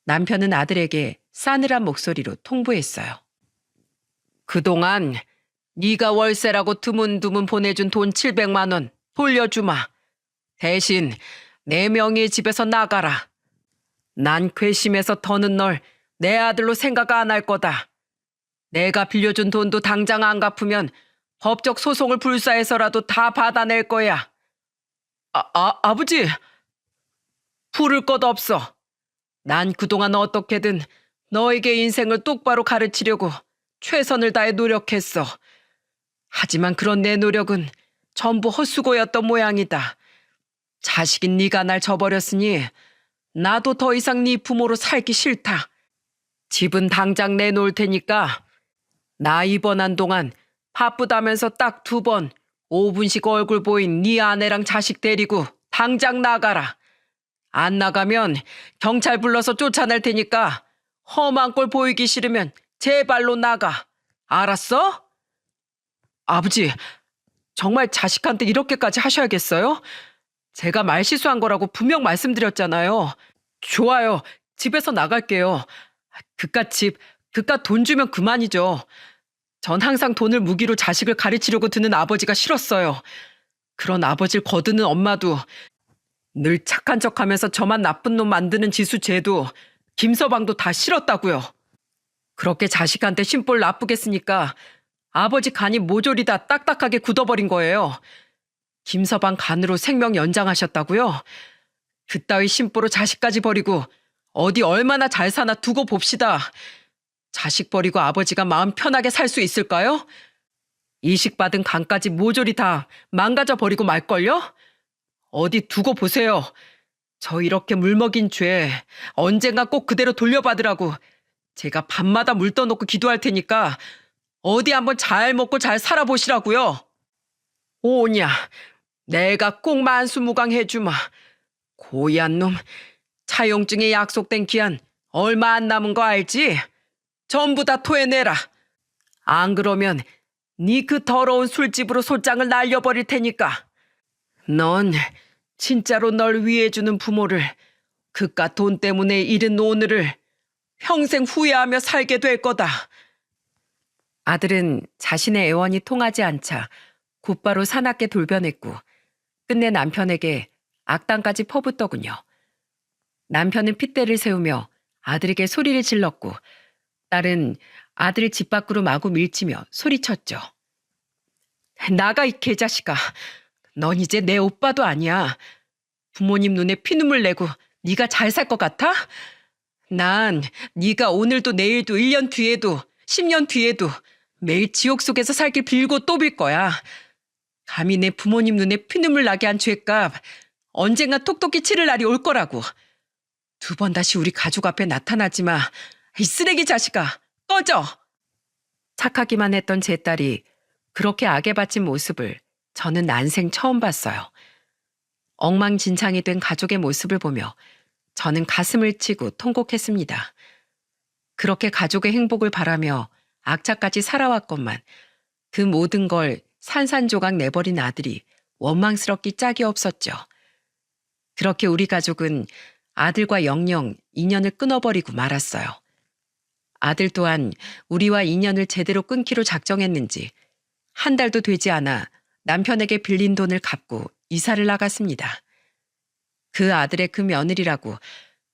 남편은 아들에게 싸늘한 목소리로 통보했어요. 그동안 네가 월세라고 드문드문 보내준 돈 700만 원 돌려주마. 대신 내 명의의 집에서 나가라. 난 괘씸해서 더는 널 내 아들로 생각 안 할 거다. 내가 빌려준 돈도 당장 안 갚으면 법적 소송을 불사해서라도 다 받아낼 거야. 아버지! 부를 것 없어. 난 그동안 어떻게든 너에게 인생을 똑바로 가르치려고 최선을 다해 노력했어. 하지만 그런 내 노력은 전부 헛수고였던 모양이다. 자식인 네가 날 저버렸으니 나도 더 이상 네 부모로 살기 싫다. 집은 당장 내놓을 테니까 나 입원한 동안 바쁘다면서 딱 2번 5분씩 얼굴 보인 네 아내랑 자식 데리고 당장 나가라. 안 나가면 경찰 불러서 쫓아낼 테니까 험한 꼴 보이기 싫으면 제발로 나가. 알았어? 아버지, 정말 자식한테 이렇게까지 하셔야겠어요? 제가 말실수한 거라고 분명 말씀드렸잖아요. 좋아요. 집에서 나갈게요. 그깟 집, 그깟 돈 주면 그만이죠. 전 항상 돈을 무기로 자식을 가르치려고 드는 아버지가 싫었어요. 그런 아버지를 거드는 엄마도, 늘 착한 척하면서 저만 나쁜 놈 만드는 지수 쟤도, 김서방도 다 싫었다고요. 그렇게 자식한테 심볼 나쁘게 쓰니까 아버지 간이 모조리 다 딱딱하게 굳어버린 거예요. 김서방 간으로 생명 연장하셨다고요? 그따위 심보로 자식까지 버리고 어디 얼마나 잘 사나 두고 봅시다. 자식 버리고 아버지가 마음 편하게 살 수 있을까요? 이식받은 간까지 모조리 다 망가져 버리고 말걸요? 어디 두고 보세요. 저 이렇게 물먹인 죄 언젠가 꼭 그대로 돌려받으라고 제가 밤마다 물 떠놓고 기도할 테니까 어디 한번 잘 먹고 잘 살아보시라고요. 오냐, 내가 꼭 만수무강 해주마. 고얀 놈, 차용증에 약속된 기한 얼마 안 남은 거 알지? 전부 다 토해내라. 안 그러면 네 그 더러운 술집으로 소장을 날려버릴 테니까. 넌 진짜로 널 위해주는 부모를 그깟 돈 때문에 잃은 오늘을 평생 후회하며 살게 될 거다. 아들은 자신의 애원이 통하지 않자 곧바로 사납게 돌변했고 끝내 남편에게 악당까지 퍼붓더군요. 남편은 핏대를 세우며 아들에게 소리를 질렀고 딸은 아들을 집 밖으로 마구 밀치며 소리쳤죠. 나가 이 개자식아. 넌 이제 내 오빠도 아니야. 부모님 눈에 피눈물 내고 네가 잘 살 것 같아? 난 네가 오늘도 내일도 1년 뒤에도 10년 뒤에도 매일 지옥 속에서 살길 빌고 또 빌 거야. 감히 내 부모님 눈에 피눈물 나게 한 죄값 언젠가 톡톡히 치를 날이 올 거라고. 두 번 다시 우리 가족 앞에 나타나지 마. 이 쓰레기 자식아, 꺼져. 착하기만 했던 제 딸이 그렇게 악에 바친 모습을 저는 난생 처음 봤어요. 엉망진창이 된 가족의 모습을 보며 저는 가슴을 치고 통곡했습니다. 그렇게 가족의 행복을 바라며 악착같이 살아왔건만 그 모든 걸 산산조각 내버린 아들이 원망스럽기 짝이 없었죠. 그렇게 우리 가족은 아들과 영영 인연을 끊어버리고 말았어요. 아들 또한 우리와 인연을 제대로 끊기로 작정했는지 한 달도 되지 않아 남편에게 빌린 돈을 갚고 이사를 나갔습니다. 그 아들의 그 며느리라고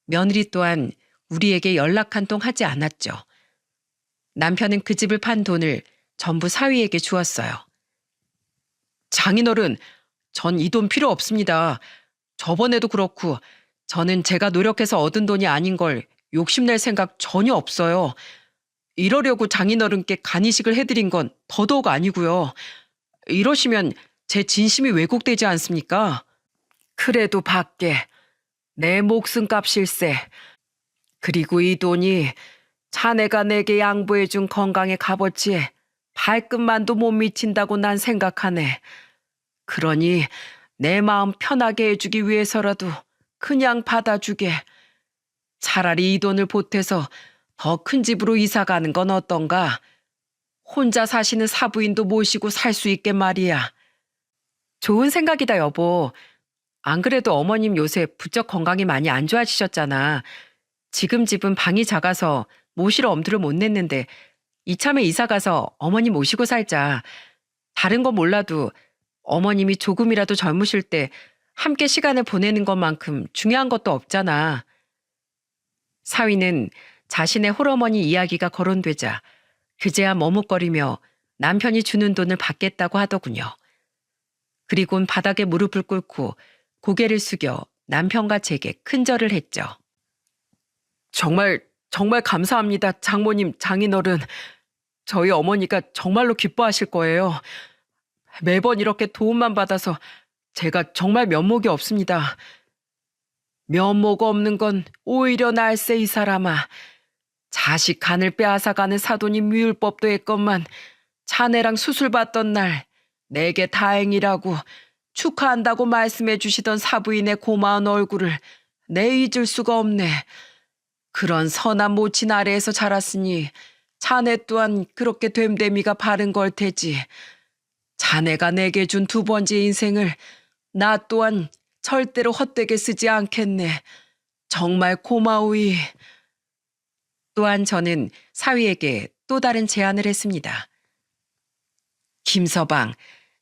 며느리 또한 우리에게 연락 한 통 하지 않았죠. 남편은 그 집을 판 돈을 전부 사위에게 주었어요. 장인어른, 전 이 돈 필요 없습니다. 저번에도 그렇고 저는 제가 노력해서 얻은 돈이 아닌 걸 욕심낼 생각 전혀 없어요. 이러려고 장인어른께 간이식을 해드린 건 더더욱 아니고요. 이러시면 제 진심이 왜곡되지 않습니까? 그래도 밖에 내 목숨값일세. 그리고 이 돈이 자네가 내게 양보해준 건강의 값어치에 발끝만도 못 미친다고 난 생각하네. 그러니 내 마음 편하게 해주기 위해서라도 그냥 받아주게. 차라리 이 돈을 보태서 더 큰 집으로 이사 가는 건 어떤가? 혼자 사시는 사부인도 모시고 살 수 있게 말이야. 좋은 생각이다, 여보. 안 그래도 어머님 요새 부쩍 건강이 많이 안 좋아지셨잖아. 지금 집은 방이 작아서 모시러 엄두를 못 냈는데 이참에 이사 가서 어머님 모시고 살자. 다른 건 몰라도 어머님이 조금이라도 젊으실 때 함께 시간을 보내는 것만큼 중요한 것도 없잖아. 사위는 자신의 홀어머니 이야기가 거론되자 그제야 머뭇거리며 남편이 주는 돈을 받겠다고 하더군요. 그리곤 바닥에 무릎을 꿇고 고개를 숙여 남편과 제게 큰절을 했죠. 정말 감사합니다, 장모님, 장인어른. 저희 어머니가 정말로 기뻐하실 거예요. 매번 이렇게 도움만 받아서 제가 정말 면목이 없습니다. 면목 없는 건 오히려 날세 이 사람아. 자식 간을 빼앗아가는 사돈이 미울 법도 했건만 자네랑 수술 받던 날 내게 다행이라고 축하한다고 말씀해 주시던 사부인의 고마운 얼굴을 내 잊을 수가 없네. 그런 선한 모친 아래에서 자랐으니 자네 또한 그렇게 됨됨이가 바른 걸 테지. 자네가 내게 준 두 번째 인생을 나 또한 절대로 헛되게 쓰지 않겠네. 정말 고마우이. 또한 저는 사위에게 또 다른 제안을 했습니다. 김서방,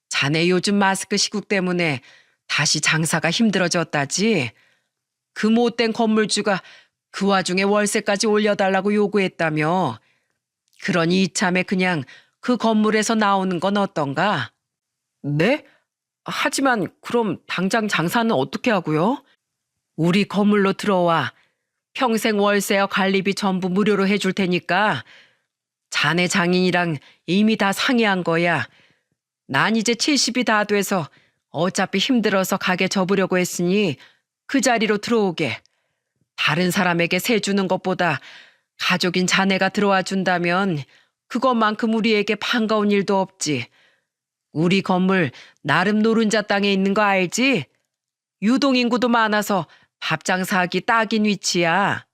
자네 요즘 마스크 시국 때문에 다시 장사가 힘들어졌다지? 그 못된 건물주가 그 와중에 월세까지 올려달라고 요구했다며. 그러니 이참에 그냥 그 건물에서 나오는 건 어떤가? 네? 하지만 그럼 당장 장사는 어떻게 하고요? 우리 건물로 들어와. 평생 월세와 관리비 전부 무료로 해줄 테니까. 자네 장인이랑 이미 다 상의한 거야. 난 이제 70이 다 돼서 어차피 힘들어서 가게 접으려고 했으니 그 자리로 들어오게. 다른 사람에게 세 주는 것보다 가족인 자네가 들어와 준다면 그것만큼 우리에게 반가운 일도 없지. 우리 건물 나름 노른자 땅에 있는 거 알지? 유동인구도 많아서 밥 장사하기 딱인 위치야.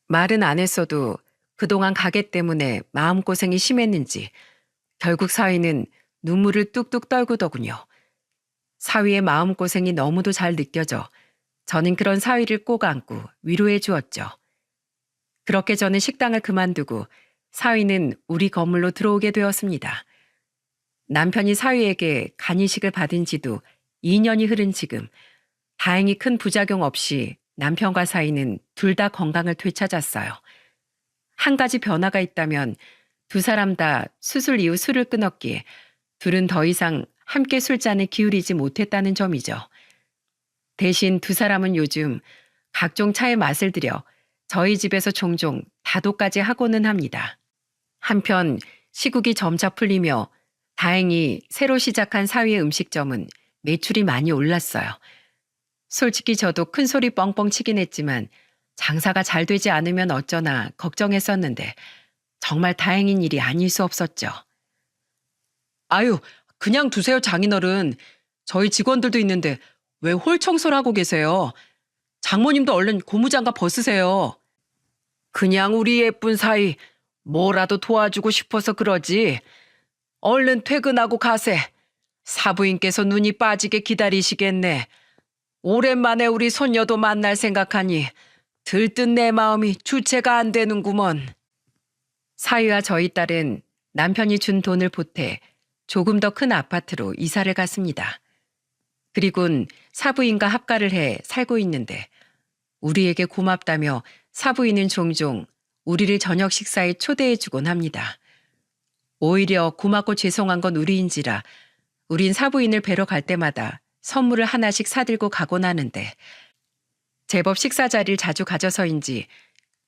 말은 안 했어도 그동안 가게 때문에 마음고생이 심했는지 결국 사위는 눈물을 뚝뚝 떨구더군요. 사위의 마음고생이 너무도 잘 느껴져 저는 그런 사위를 꼭 안고 위로해 주었죠. 그렇게 저는 식당을 그만두고 사위는 우리 건물로 들어오게 되었습니다. 남편이 사위에게 간이식을 받은 지도 2년이 흐른 지금 다행히 큰 부작용 없이 남편과 사위는 둘 다 건강을 되찾았어요. 한 가지 변화가 있다면 두 사람 다 수술 이후 술을 끊었기에 둘은 더 이상 함께 술잔을 기울이지 못했다는 점이죠. 대신 두 사람은 요즘 각종 차의 맛을 들여 저희 집에서 종종 다도까지 하고는 합니다. 한편 시국이 점차 풀리며 다행히 새로 시작한 사위의 음식점은 매출이 많이 올랐어요. 솔직히 저도 큰 소리 뻥뻥 치긴 했지만 장사가 잘 되지 않으면 어쩌나 걱정했었는데 정말 다행인 일이 아닐 수 없었죠. 아유, 그냥 두세요, 장인어른. 저희 직원들도 있는데 왜 홀 청소를 하고 계세요? 장모님도 얼른 고무장갑 벗으세요. 그냥 우리 예쁜 사이 뭐라도 도와주고 싶어서 그러지. 얼른 퇴근하고 가세. 사부인께서 눈이 빠지게 기다리시겠네. 오랜만에 우리 손녀도 만날 생각하니 들뜬 내 마음이 주체가 안 되는구먼. 사위와 저희 딸은 남편이 준 돈을 보태 조금 더 큰 아파트로 이사를 갔습니다. 그리곤 사부인과 합가를 해 살고 있는데 우리에게 고맙다며 사부인은 종종 우리를 저녁 식사에 초대해주곤 합니다. 오히려 고맙고 죄송한 건 우리인지라 우린 사부인을 뵈러 갈 때마다 선물을 하나씩 사들고 가곤 하는데 제법 식사 자리를 자주 가져서인지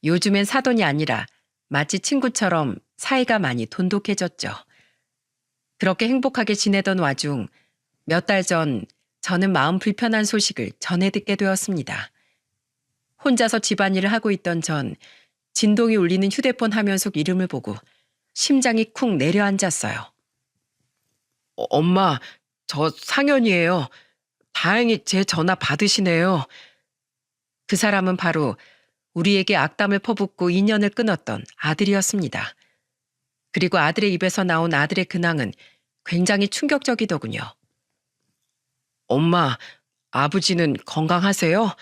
요즘엔 사돈이 아니라 마치 친구처럼 사이가 많이 돈독해졌죠. 그렇게 행복하게 지내던 와중 몇 달 전 저는 마음 불편한 소식을 전해 듣게 되었습니다. 혼자서 집안일을 하고 있던 전 진동이 울리는 휴대폰 화면 속 이름을 보고 심장이 쿵 내려앉았어요. 엄마, 저 상현이에요. 다행히 제 전화 받으시네요. 그 사람은 바로 우리에게 악담을 퍼붓고 인연을 끊었던 아들이었습니다. 그리고 아들의 입에서 나온 아들의 근황은 굉장히 충격적이더군요. 엄마, 아버지는 건강하세요?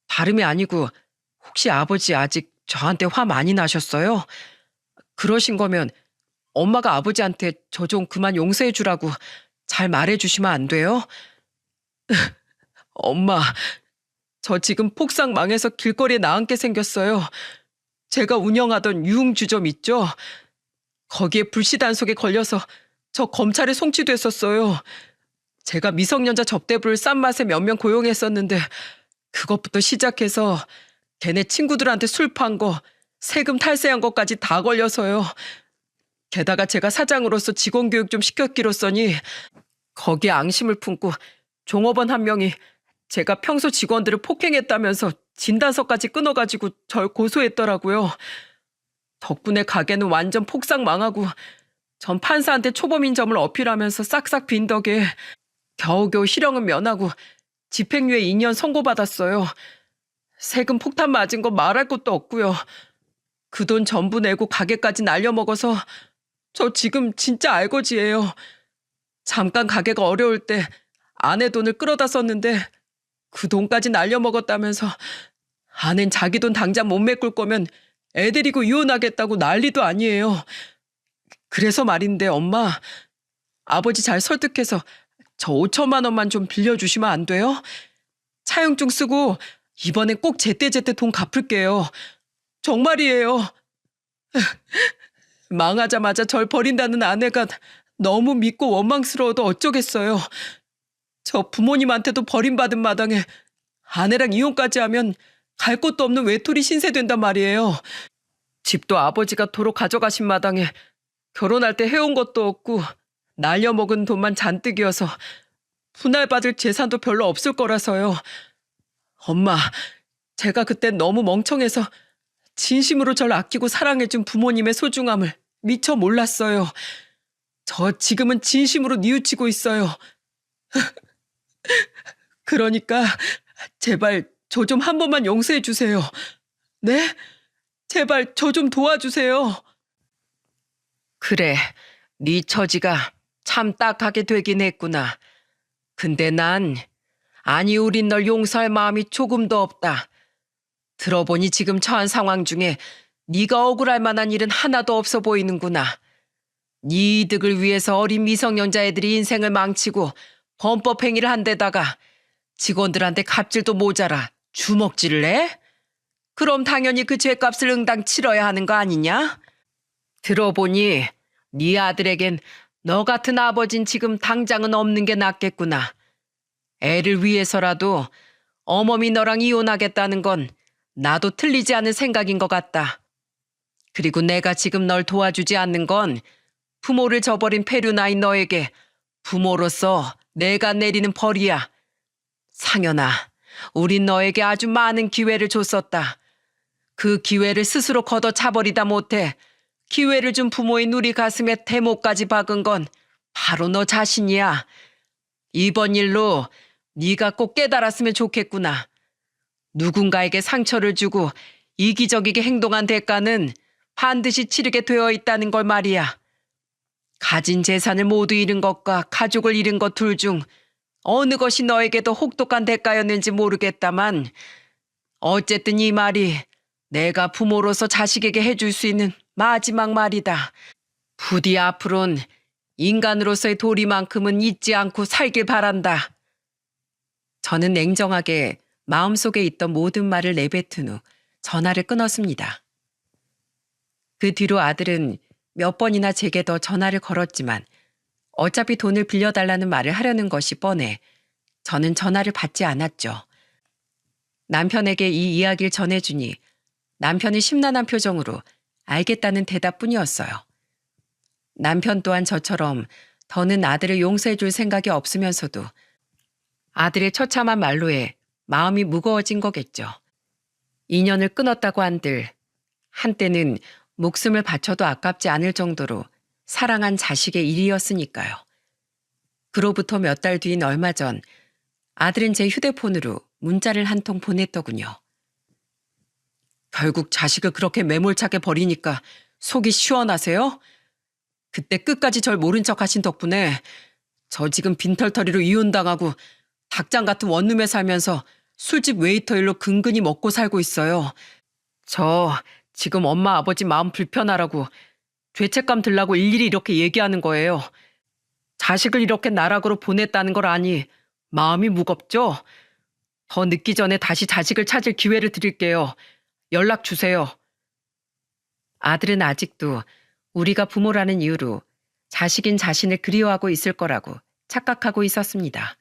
다름이 아니고 혹시 아버지 아직 저한테 화 많이 나셨어요? 그러신 거면 엄마가 아버지한테 저 좀 그만 용서해 주라고 잘 말해 주시면 안 돼요? 엄마, 저 지금 폭삭 망해서 길거리에 나앉게 생겼어요. 제가 운영하던 유흥주점 있죠? 거기에 불시 단속에 걸려서 저 검찰에 송치됐었어요. 제가 미성년자 접대부를 싼 맛에 몇 명 고용했었는데 그것부터 시작해서 걔네 친구들한테 술 판 거, 세금 탈세한 것까지 다 걸려서요. 게다가 제가 사장으로서 직원 교육 좀 시켰기로써니 거기에 앙심을 품고 종업원 한 명이 제가 평소 직원들을 폭행했다면서 진단서까지 끊어가지고 절 고소했더라고요. 덕분에 가게는 완전 폭삭 망하고 전 판사한테 초범인점을 어필하면서 싹싹 빈 덕에 겨우겨우 실형은 면하고 집행유예 2년 선고받았어요. 세금 폭탄 맞은 거 말할 것도 없고요. 그 돈 전부 내고 가게까지 날려먹어서 저 지금 진짜 알거지예요. 잠깐 가게가 어려울 때 아내 돈을 끌어다 썼는데 그 돈까지 날려먹었다면서 아낸 자기 돈 당장 못 메꿀 거면 애 데리고 이혼하겠다고 난리도 아니에요. 그래서 말인데 엄마, 아버지 잘 설득해서 저 5천만 원만 좀 빌려주시면 안 돼요? 차용증 쓰고 이번엔 꼭 제때제때 돈 갚을게요. 정말이에요. 망하자마자 절 버린다는 아내가 너무 믿고 원망스러워도 어쩌겠어요. 저 부모님한테도 버림받은 마당에 아내랑 이혼까지 하면 갈 곳도 없는 외톨이 신세 된단 말이에요. 집도 아버지가 도로 가져가신 마당에 결혼할 때 해온 것도 없고 날려먹은 돈만 잔뜩이어서 분할받을 재산도 별로 없을 거라서요. 엄마, 제가 그땐 너무 멍청해서 진심으로 절 아끼고 사랑해준 부모님의 소중함을 미처 몰랐어요. 저 지금은 진심으로 뉘우치고 있어요. 그러니까 제발 저 좀 한 번만 용서해 주세요. 네? 제발 저 좀 도와주세요. 그래, 네 처지가 참 딱하게 되긴 했구나. 근데 아니 우린 널 용서할 마음이 조금도 없다. 들어보니 지금 처한 상황 중에 네가 억울할 만한 일은 하나도 없어 보이는구나. 네 이득을 위해서 어린 미성년자 애들이 인생을 망치고 범법 행위를 한 데다가 직원들한테 갑질도 모자라 주먹질을 해? 그럼 당연히 그 죄값을 응당 치러야 하는 거 아니냐? 들어보니 네 아들에겐 너 같은 아버진 지금 당장은 없는 게 낫겠구나. 애를 위해서라도 어머니 너랑 이혼하겠다는 건 나도 틀리지 않은 생각인 것 같다. 그리고 내가 지금 널 도와주지 않는 건 부모를 저버린 페류나인 너에게 부모로서 내가 내리는 벌이야. 상현아, 우린 너에게 아주 많은 기회를 줬었다. 그 기회를 스스로 걷어차버리다 못해 기회를 준 부모인 우리 가슴에 대못까지 박은 건 바로 너 자신이야. 이번 일로 네가 꼭 깨달았으면 좋겠구나. 누군가에게 상처를 주고 이기적이게 행동한 대가는 반드시 치르게 되어 있다는 걸 말이야. 가진 재산을 모두 잃은 것과 가족을 잃은 것 둘 중 어느 것이 너에게 더 혹독한 대가였는지 모르겠다만 어쨌든 이 말이 내가 부모로서 자식에게 해줄 수 있는 마지막 말이다. 부디 앞으론 인간으로서의 도리만큼은 잊지 않고 살길 바란다. 저는 냉정하게 마음속에 있던 모든 말을 내뱉은 후 전화를 끊었습니다. 그 뒤로 아들은 몇 번이나 제게 더 전화를 걸었지만 어차피 돈을 빌려달라는 말을 하려는 것이 뻔해 저는 전화를 받지 않았죠. 남편에게 이 이야기를 전해주니 남편이 심란한 표정으로 알겠다는 대답뿐이었어요. 남편 또한 저처럼 더는 아들을 용서해 줄 생각이 없으면서도 아들의 처참한 말로에 마음이 무거워진 거겠죠. 인연을 끊었다고 한들 한때는 목숨을 바쳐도 아깝지 않을 정도로 사랑한 자식의 일이었으니까요. 그로부터 몇 달 뒤인 얼마 전 아들은 제 휴대폰으로 문자를 한 통 보냈더군요. 결국 자식을 그렇게 매몰차게 버리니까 속이 시원하세요? 그때 끝까지 절 모른 척 하신 덕분에 저 지금 빈털터리로 이혼당하고 닭장 같은 원룸에 살면서 술집 웨이터 일로 근근히 먹고 살고 있어요. 저 지금 엄마 아버지 마음 불편하라고 죄책감 들라고 일일이 이렇게 얘기하는 거예요. 자식을 이렇게 나락으로 보냈다는 걸 아니 마음이 무겁죠? 더 늦기 전에 다시 자식을 찾을 기회를 드릴게요. 연락 주세요. 아들은 아직도 우리가 부모라는 이유로 자식인 자신을 그리워하고 있을 거라고 착각하고 있었습니다.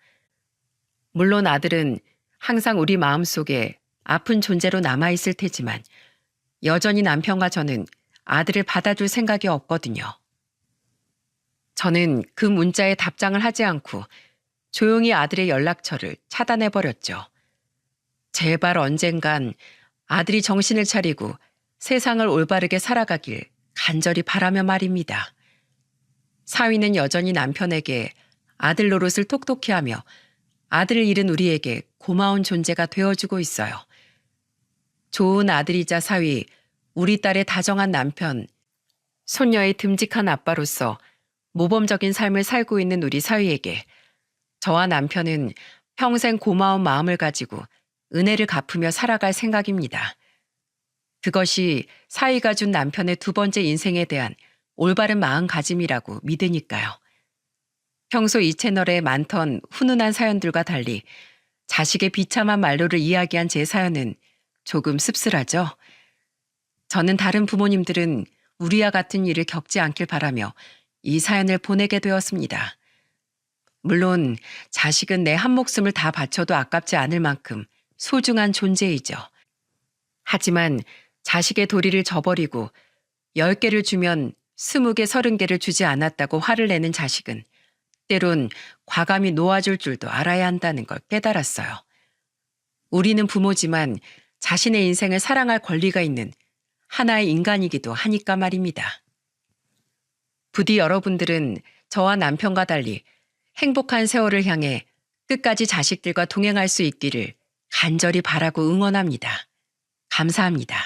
물론 아들은 항상 우리 마음속에 아픈 존재로 남아있을 테지만 여전히 남편과 저는 아들을 받아줄 생각이 없거든요. 저는 그 문자에 답장을 하지 않고 조용히 아들의 연락처를 차단해버렸죠. 제발 언젠간 아들이 정신을 차리고 세상을 올바르게 살아가길 간절히 바라며 말입니다. 사위는 여전히 남편에게 아들 노릇을 톡톡히 하며 아들을 잃은 우리에게 고마운 존재가 되어주고 있어요. 좋은 아들이자 사위, 우리 딸의 다정한 남편, 손녀의 듬직한 아빠로서 모범적인 삶을 살고 있는 우리 사위에게 저와 남편은 평생 고마운 마음을 가지고 은혜를 갚으며 살아갈 생각입니다. 그것이 사위가 준 남편의 두 번째 인생에 대한 올바른 마음가짐이라고 믿으니까요. 평소 이 채널에 많던 훈훈한 사연들과 달리 자식의 비참한 말로를 이야기한 제 사연은 조금 씁쓸하죠. 저는 다른 부모님들은 우리와 같은 일을 겪지 않길 바라며 이 사연을 보내게 되었습니다. 물론 자식은 내 한 목숨을 다 바쳐도 아깝지 않을 만큼 소중한 존재이죠. 하지만 자식의 도리를 저버리고 10개를 주면 20개, 30개를 주지 않았다고 화를 내는 자식은 때론 과감히 놓아줄 줄도 알아야 한다는 걸 깨달았어요. 우리는 부모지만 자신의 인생을 사랑할 권리가 있는 하나의 인간이기도 하니까 말입니다. 부디 여러분들은 저와 남편과 달리 행복한 세월을 향해 끝까지 자식들과 동행할 수 있기를 간절히 바라고 응원합니다. 감사합니다.